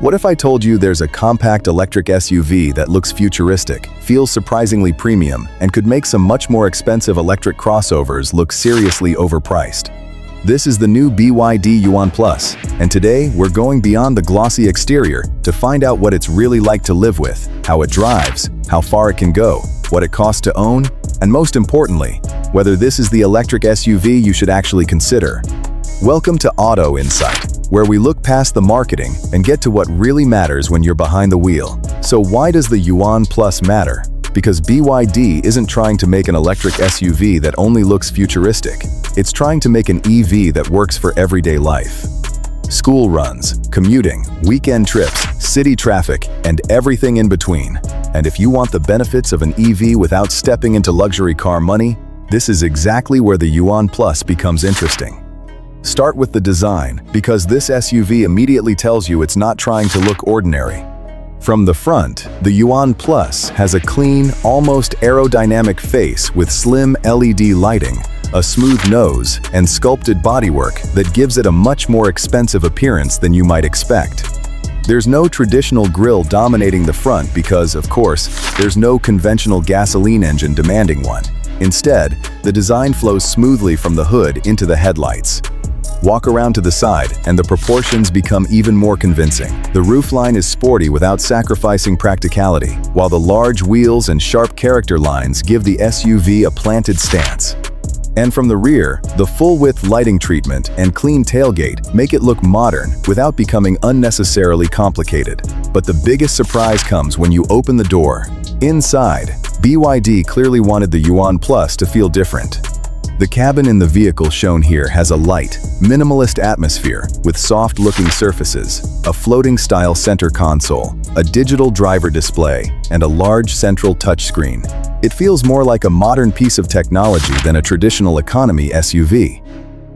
What if I told you there's a compact electric SUV that looks futuristic, feels surprisingly premium, and could make some much more expensive electric crossovers look seriously overpriced? This is the new BYD Yuan Plus, and today we're going beyond the glossy exterior to find out what it's really like to live with, how it drives, how far it can go, what it costs to own, and most importantly, whether this is the electric SUV you should actually consider. Welcome to Auto Insight, where we look past the marketing and get to what really matters when you're behind the wheel. So why does the Yuan Plus matter? Because BYD isn't trying to make an electric SUV that only looks futuristic. It's trying to make an EV that works for everyday life. School runs, commuting, weekend trips, city traffic, and everything in between. And if you want the benefits of an EV without stepping into luxury car money, this is exactly where the Yuan Plus becomes interesting. Start with the design, because this SUV immediately tells you it's not trying to look ordinary. From the front, the Yuan Plus has a clean, almost aerodynamic face with slim LED lighting, a smooth nose, and sculpted bodywork that gives it a much more expensive appearance than you might expect. There's no traditional grille dominating the front because, of course, there's no conventional gasoline engine demanding one. Instead, the design flows smoothly from the hood into the headlights. Walk around to the side, and the proportions become even more convincing. The roofline is sporty without sacrificing practicality, while the large wheels and sharp character lines give the SUV a planted stance. And from the rear, the full-width lighting treatment and clean tailgate make it look modern without becoming unnecessarily complicated. But the biggest surprise comes when you open the door. Inside, BYD clearly wanted the Yuan Plus to feel different. The cabin in the vehicle shown here has a light, minimalist atmosphere with soft-looking surfaces, a floating-style center console, a digital driver display, and a large central touchscreen. It feels more like a modern piece of technology than a traditional economy SUV.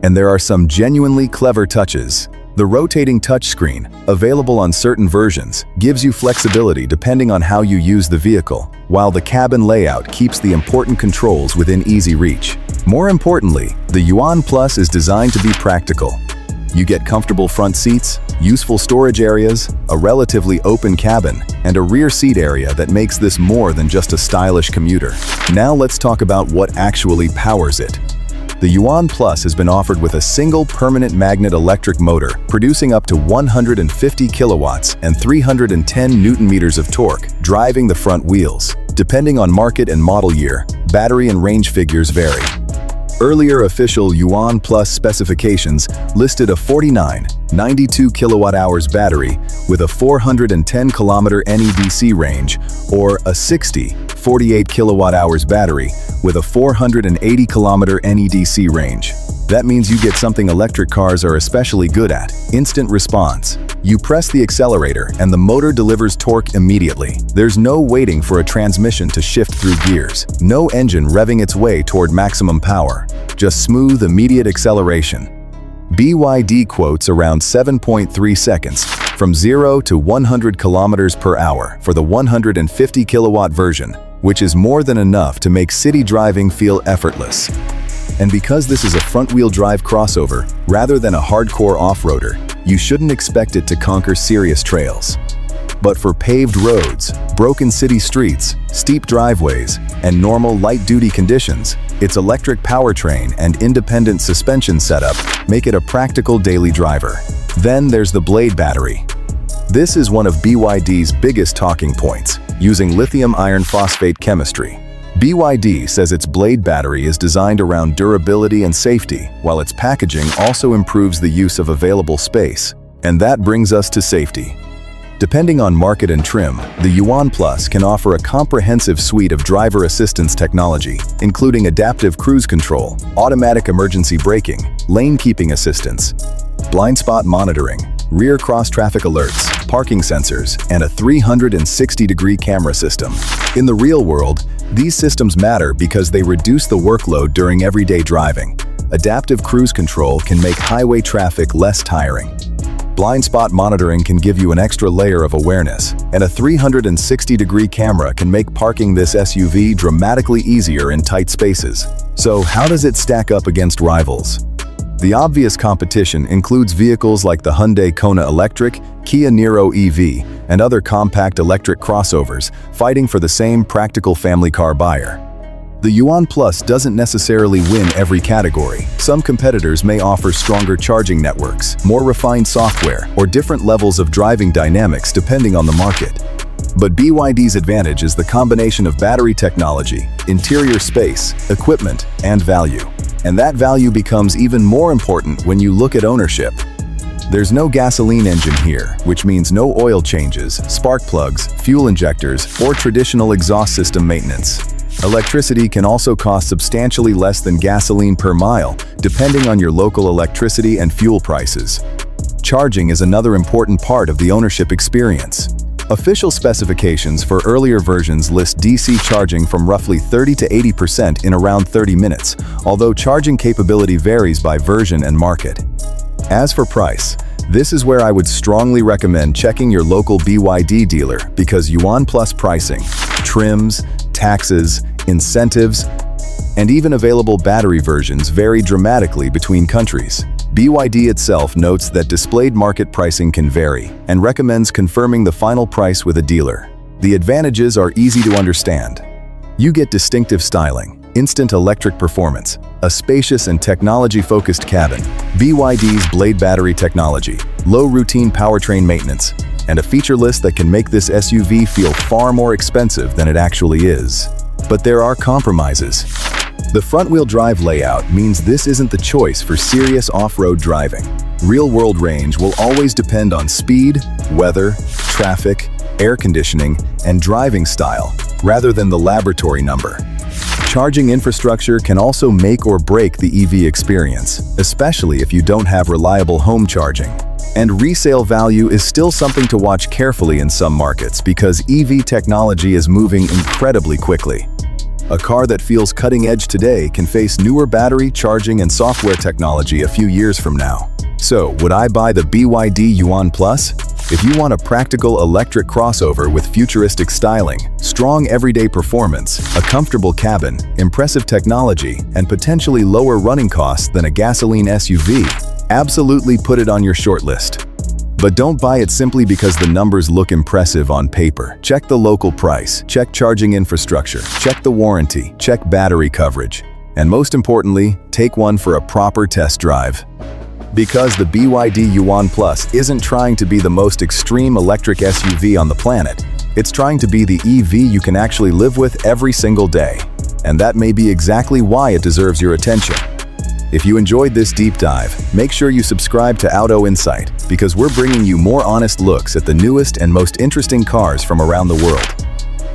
And there are some genuinely clever touches. The rotating touchscreen, available on certain versions, gives you flexibility depending on how you use the vehicle, while the cabin layout keeps the important controls within easy reach. More importantly, the Yuan Plus is designed to be practical. You get comfortable front seats, useful storage areas, a relatively open cabin, and a rear seat area that makes this more than just a stylish commuter. Now let's talk about what actually powers it. The Yuan Plus has been offered with a single permanent magnet electric motor, producing up to 150 kilowatts and 310 Newton-meters of torque, driving the front wheels. Depending on market and model year, battery and range figures vary. Earlier official Yuan Plus specifications listed a 92 kilowatt-hours battery with a 410 kilometer NEDC range, or a 48 kilowatt-hours battery with a 480 kilometer NEDC range. That means you get something electric cars are especially good at: instant response. You press the accelerator and the motor delivers torque immediately. There's no waiting for a transmission to shift through gears, no engine revving its way toward maximum power, just smooth, immediate acceleration. BYD quotes around 7.3 seconds, from 0 to 100 kilometers per hour for the 150 kilowatt version, which is more than enough to make city driving feel effortless. And because this is a front-wheel drive crossover rather than a hardcore off-roader, you shouldn't expect it to conquer serious trails. But for paved roads, broken city streets, steep driveways, and normal light-duty conditions, its electric powertrain and independent suspension setup make it a practical daily driver. Then there's the Blade battery. This is one of BYD's biggest talking points, using lithium iron phosphate chemistry. BYD says its Blade battery is designed around durability and safety, while its packaging also improves the use of available space. And that brings us to safety. Depending on market and trim, the Yuan Plus can offer a comprehensive suite of driver assistance technology, including adaptive cruise control, automatic emergency braking, lane keeping assistance, blind spot monitoring, rear cross-traffic alerts, parking sensors, and a 360-degree camera system. In the real world, these systems matter because they reduce the workload during everyday driving. Adaptive cruise control can make highway traffic less tiring. Blind spot monitoring can give you an extra layer of awareness, and a 360-degree camera can make parking this SUV dramatically easier in tight spaces. So how does it stack up against rivals? The obvious competition includes vehicles like the Hyundai Kona Electric, Kia Niro EV, and other compact electric crossovers, fighting for the same practical family car buyer. The Yuan Plus doesn't necessarily win every category. Some competitors may offer stronger charging networks, more refined software, or different levels of driving dynamics depending on the market. But BYD's advantage is the combination of battery technology, interior space, equipment, and value. And that value becomes even more important when you look at ownership. There's no gasoline engine here, which means no oil changes, spark plugs, fuel injectors, or traditional exhaust system maintenance. Electricity can also cost substantially less than gasoline per mile, depending on your local electricity and fuel prices. Charging is another important part of the ownership experience. Official specifications for earlier versions list DC charging from roughly 30 to 80% in around 30 minutes, although charging capability varies by version and market. As for price, this is where I would strongly recommend checking your local BYD dealer because Yuan Plus pricing, trims, taxes, incentives, and even available battery versions vary dramatically between countries. BYD itself notes that displayed market pricing can vary and recommends confirming the final price with a dealer. The advantages are easy to understand. You get distinctive styling, instant electric performance, a spacious and technology-focused cabin, BYD's blade battery technology, low routine powertrain maintenance, and a feature list that can make this SUV feel far more expensive than it actually is. But there are compromises. The front-wheel drive layout means this isn't the choice for serious off-road driving. Real-world range will always depend on speed, weather, traffic, air conditioning, and driving style, rather than the laboratory number. Charging infrastructure can also make or break the EV experience, especially if you don't have reliable home charging. And resale value is still something to watch carefully in some markets because EV technology is moving incredibly quickly. A car that feels cutting-edge today can face newer battery, charging, and software technology a few years from now. So, would I buy the BYD Yuan Plus? If you want a practical electric crossover with futuristic styling, strong everyday performance, a comfortable cabin, impressive technology, and potentially lower running costs than a gasoline SUV, absolutely put it on your shortlist. But don't buy it simply because the numbers look impressive on paper. Check the local price, check charging infrastructure, check the warranty, check battery coverage, and most importantly, take one for a proper test drive. Because the BYD Yuan Plus isn't trying to be the most extreme electric SUV on the planet, it's trying to be the EV you can actually live with every single day. And that may be exactly why it deserves your attention. If you enjoyed this deep dive, make sure you subscribe to Atto Insight because we're bringing you more honest looks at the newest and most interesting cars from around the world.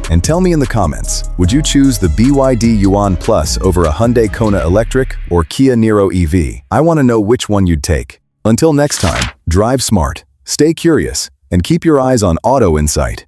And tell me in the comments, would you choose the BYD Yuan Plus over a Hyundai Kona Electric or Kia Niro EV? I want to know which one you'd take. Until next time, drive smart, stay curious, and keep your eyes on Atto Insight.